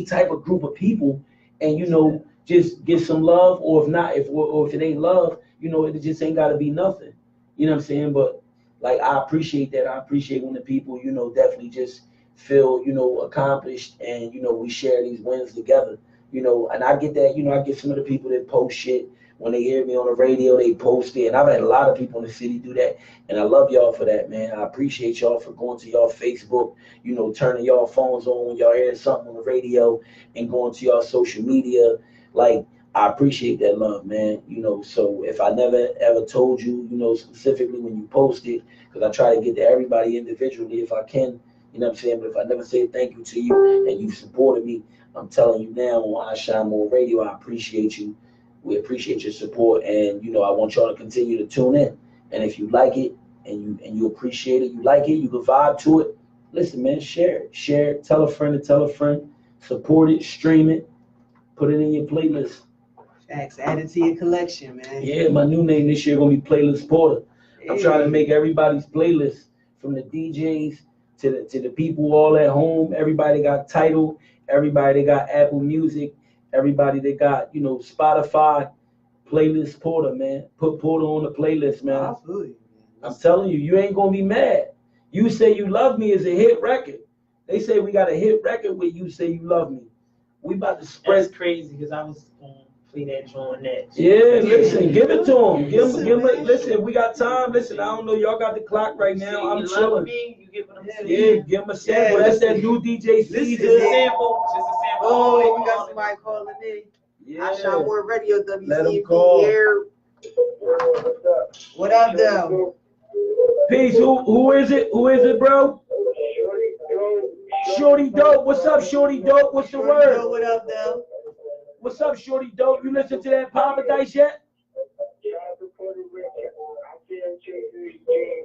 type of group of people and you know just get some love or if not if it ain't love you know it just ain't got to be nothing, you know what I'm saying? But like I appreciate that. I appreciate when the people you know definitely just feel you know accomplished and you know we share these wins together, you know, and I get that, you know, I get some of the people that post shit when they hear me on the radio, they post it. And I've had a lot of people in the city do that. And I love y'all for that, man. I appreciate y'all for going to y'all Facebook, you know, turning y'all phones on when y'all hear something on the radio and going to y'all social media. Like, I appreciate that love, man. You know, so if I never ever told you, you know, specifically when you post it, because I try to get to everybody individually if I can, you know what I'm saying? But if I never say thank you to you and you've supported me, I'm telling you now on IShineMoreRadio, I appreciate you. We appreciate your support, and you know I want y'all to continue to tune in. And if you like it, and you appreciate it, you like it, you can vibe to it. Listen, man, share it. Tell a friend to tell a friend. Support it, stream it, put it in your playlist. Facts, add it to your collection, man. Yeah, my new name this year gonna be Playlist Porter. I'm trying to make everybody's playlist from the DJs to the people all at home. Everybody got Tidal. Everybody got Apple Music. Everybody that got, you know, Spotify, Playlist Porter, man. Put Porter on the playlist, man. Absolutely. I'm telling you, you ain't gonna be mad. You Say You Love Me is a hit record. They say we got a hit record with You Say You Love Me. We about to spread. That's crazy because I was play that joint next. Yeah, listen, give it to him. Give him. Listen, we got time. Listen, I don't know, y'all got the clock right now. I'm chilling. Yeah, give him a sample. That's that new DJ Caesar. Just a sample. Oh, we got somebody calling in. Yeah. IShineMoreRadio, Let him WCB call. here. What up, though? Peace. Who is it? Who is it, bro? Shorty Dope. What's up, Shorty Dope? What's the word? Dope, what up, though? What's up, Shorty Dope? You listen to that Paradise yet? Shout out to Porta Rich. I see him chasing his dream.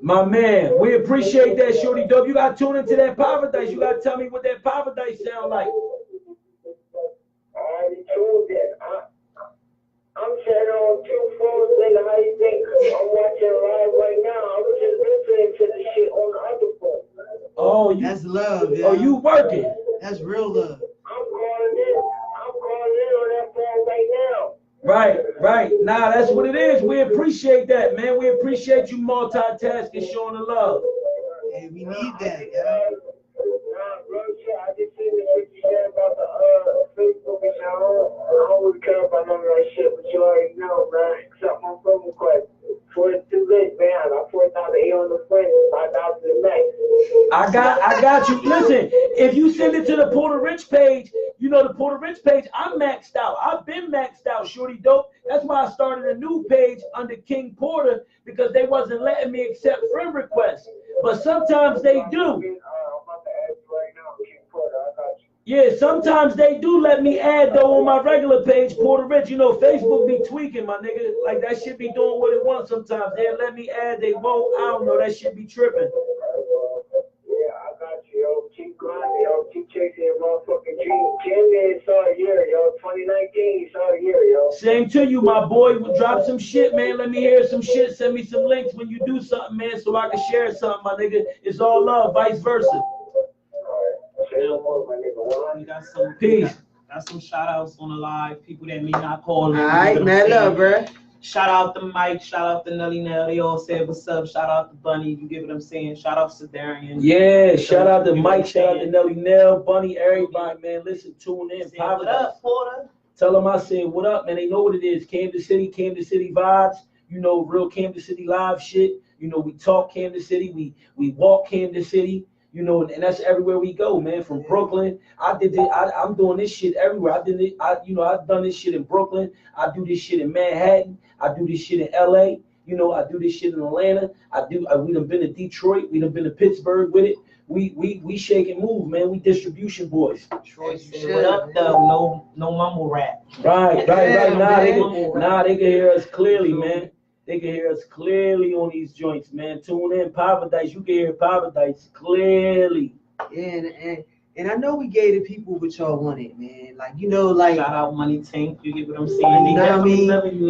My man, we appreciate that, Shorty Dope. You gotta tune into that Paradise. You gotta tell me what that Paradise sound like. I already told that. I'm sitting on 2 phones, nigga. How you think I'm watching live right now? I was just listening to the shit on the other phone. Oh, That's love, yeah. Oh, you working? That's real love. I'm calling in on that phone right now. Right. Nah, that's what it is. We appreciate that, man. We appreciate you multitasking, showing the love. Hey, we need that, yeah. Real shit. I just seen the shit you said about the Facebook and shit. I don't really care about none of that shit, but you already know, man. Accept my phone request. Before it's too late, man. I got 4,000 on the front, 5,000 the max. I got you. Listen, if you send it to the Porta Rich page, you know the Porta Rich page, I'm maxed out. I've been maxed out, Shorty Dope. That's why I started a new page under King Porter, because they wasn't letting me accept friend requests. But sometimes they do. I'm about to ask you right now, King Porter. I got you. Yeah, sometimes they do let me add though on my regular page, Porta Rich. You know, Facebook be tweaking, my nigga. Like that shit be doing what it wants sometimes. They'll let me add, they won't. I don't know, that shit be tripping. Yeah, I got you, yo. Keep grinding, yo. Keep chasing your motherfucking dream. 10 minutes all year, yo. 2019 all year, yo. Same to you, my boy. Drop some shit, man. Let me hear some shit. Send me some links when you do something, man, so I can share something, my nigga. It's all love, vice versa. We got some Peace. Got some shout outs on the live. People that may not call in. All right, man, love, bro. Shout out to Mike. Shout out to Nelly Nell. They all said what's up. Shout out to Bunny. You get what I'm saying? Shout out to Darian. Yeah, shout out to Mike. Shout out to Nelly Nell, Bunny, everybody, man. Listen, tune in. What up, Porter? Tell them I said, what up, man? They know what it is. Kansas City vibes. You know, real Kansas City live shit. You know, we talk Kansas City. We walk Kansas City. You know, and that's everywhere we go, man. From Brooklyn, I'm doing this shit everywhere. I've done this shit in Brooklyn. I do this shit in Manhattan. I do this shit in LA. You know, I do this shit in Atlanta. We done been to Detroit. We done been to Pittsburgh with it. We shake and move, man. We distribution boys. Troy said, what up, though? No mumble rap. Right. Nah, they can hear us clearly, man. They can hear us clearly on these joints, man. Tune in, Paradise. You can hear Paradise clearly. Yeah, and I know we gave the people what y'all wanted, man. Like, you know, like shout out Money Tank. You get what I'm saying? You know what I mean?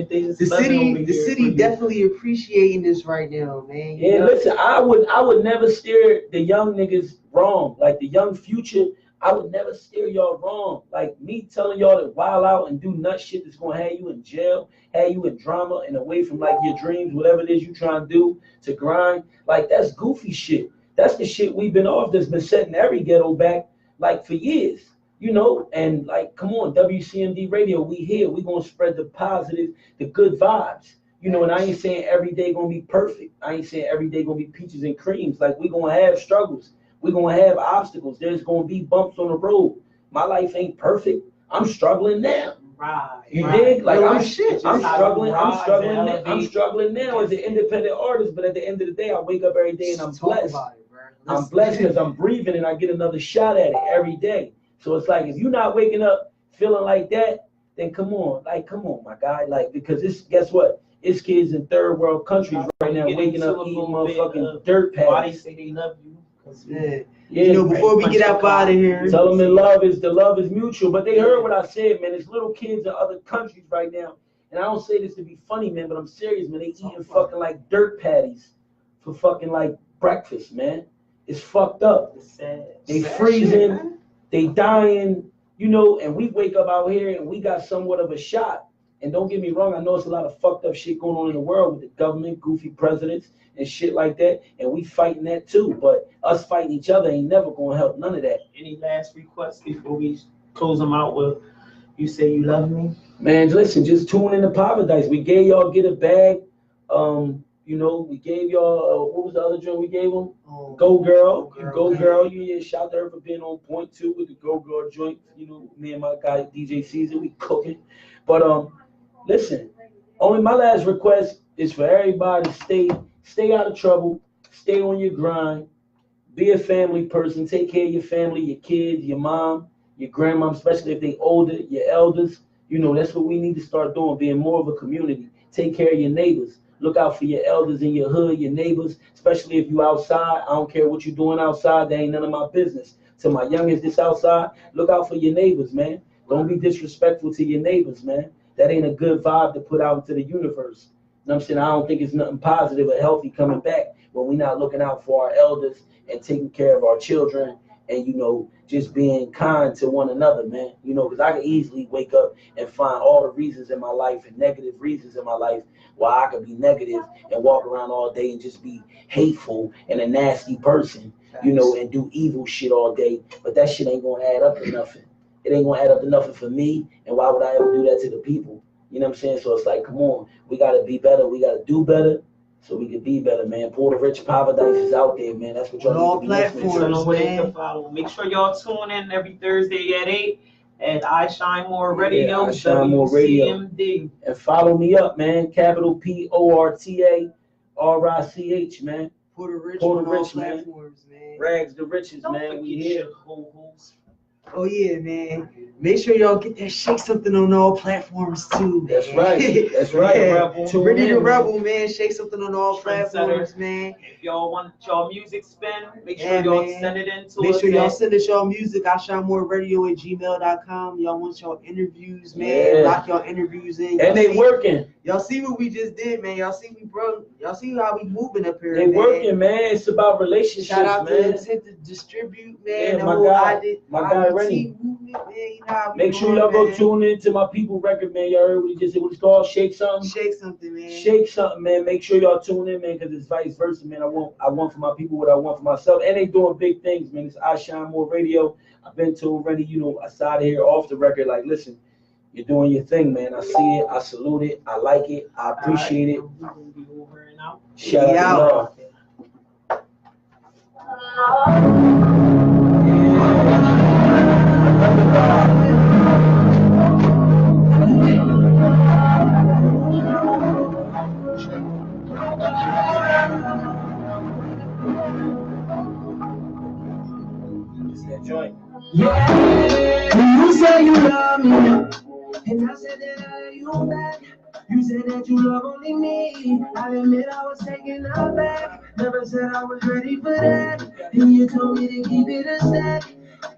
The city city definitely appreciating this right now, man. Yeah, know? Listen, I would never steer the young niggas wrong. Like the young future, I would never steer y'all wrong. Like me telling y'all to wild out and do nut shit that's gonna have you in jail, have you in drama and away from like your dreams, whatever it is you trying to do to grind. Like that's goofy shit. That's the shit we've been off that's been setting every ghetto back like for years. You know, and like, come on, WCMD Radio, we here. We gonna spread the positive, the good vibes. You know, and I ain't saying every day gonna be perfect. I ain't saying every day gonna be peaches and creams. Like we gonna have struggles. We're gonna have obstacles. There's gonna be bumps on the road. My life ain't perfect. I'm struggling now. Right. You dig? Like I'm struggling. I'm struggling now as an independent artist, but at the end of the day, I wake up every day and I'm blessed. I'm blessed because I'm breathing and I get another shot at it every day. So it's like if you're not waking up feeling like that, then come on, my guy. Like because it's guess what? It's kids in third world countries right now waking up eating motherfucking dirt pads. Why they say they love you? Yeah. You know, before we get up out of here, tell them the love is mutual. But they heard what I said, man. There's little kids in other countries right now, and I don't say this to be funny, man, but I'm serious, man. They eating fucking like dirt patties for fucking like breakfast, man. It's fucked up. It's sad. They freezing, they dying, you know. And we wake up out here and we got somewhat of a shot. And don't get me wrong, I know it's a lot of fucked up shit going on in the world with the government, goofy presidents, and shit like that. And we fighting that too. But us fighting each other ain't never gonna help none of that. Any last requests before we close them out with you say you love me? Man, listen, just tune in to Paradise. We gave y'all Get a Bag. You know, we gave y'all, what was the other joint we gave them? Go Girl. Go Girl. Yeah, shout out to her for being on point too with the Go Girl joint. You know, me and my guy DJ Caesar, we cooking. But listen, only my last request is for everybody to stay out of trouble, stay on your grind, Be a family person. Take care of your family, your kids, your mom, your grandma, especially if they older, your elders. You know, that's what we need to start doing, being more of a community. Take care of your neighbors. Look out for your elders in your hood, your neighbors, especially if you outside. I don't care what you're doing outside. That ain't none of my business. To my youngest this outside, look out for your neighbors, man. Don't be disrespectful to your neighbors, man. That ain't a good vibe to put out into the universe. You know what I'm saying? I don't think it's nothing positive or healthy coming back when we're not looking out for our elders and taking care of our children and, you know, just being kind to one another, man. You know, because I can easily wake up and find all the reasons in my life and negative reasons in my life why I could be negative and walk around all day and just be hateful and a nasty person, you know, and do evil shit all day. But that shit ain't going to add up to nothing. It ain't going to add up to nothing for me. And why would I ever do that to the people? You know what I'm saying? So it's like, come on, we got to be better. We got to do better so we can be better, man. Porta Rich Paradise is out there, man. That's what y'all need to be platforms, man. Follow. Make sure y'all tune in every Thursday at 8 at IShineMoreRadio, yeah, WCMD. And follow me up, man. Capital PORTARICH, man. Porta Rich, man. Platforms, man. Rags the riches, man. We here. Oh yeah, man. Make sure y'all get that Shake Something on all platforms too. That's right. That's right. Yeah. Ready to rebel, man. Shake Something on all platforms, man. If y'all want your music spin, make sure y'all send it in to us. Make sure y'all send us y'all music. IShineMoreRadio@gmail.com. Y'all want y'all interviews, man. Yeah. Lock y'all interviews in. And they working. Y'all see what we just did, man. Y'all see Y'all see how we moving up here, They working, man. It's about relationships, Shout out man. to Intent to Distribute, man. Yeah, my guy Rennie. Movement, man. You know how we Make sure y'all go tune in to my people record, man. Y'all heard what he just said. What it's called? Shake Something. Shake Something, man. Shake Something, man. Make sure y'all tune in, man, because it's vice versa, man. I want for my people what I want for myself, and they doing big things, man. It's IShineMoreRadio. I've been told Rennie, you know, aside of here off the record, like, listen, you're doing your thing, man. I see it. I salute it. I like it. I appreciate it. Shout out to joint. Yeah, you say you love me, and I said that I love you back. You said that you love only me. I admit I was taken aback. Never said I was ready for that. And you told me to keep it a stack.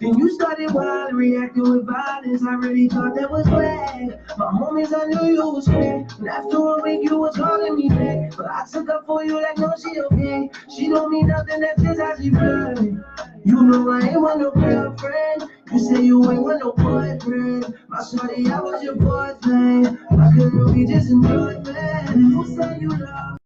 Then you started wild, reacting with violence. I really thought that was bad. My homies, I knew you was fair. And after a week, you was calling me back. But I took up for you like, no, she okay. She don't mean nothing, that's just how she feeling. You know I ain't want no girlfriend. You say you ain't want no boyfriend. My shorty, I was your boyfriend. I couldn't be just enjoyment. You say you love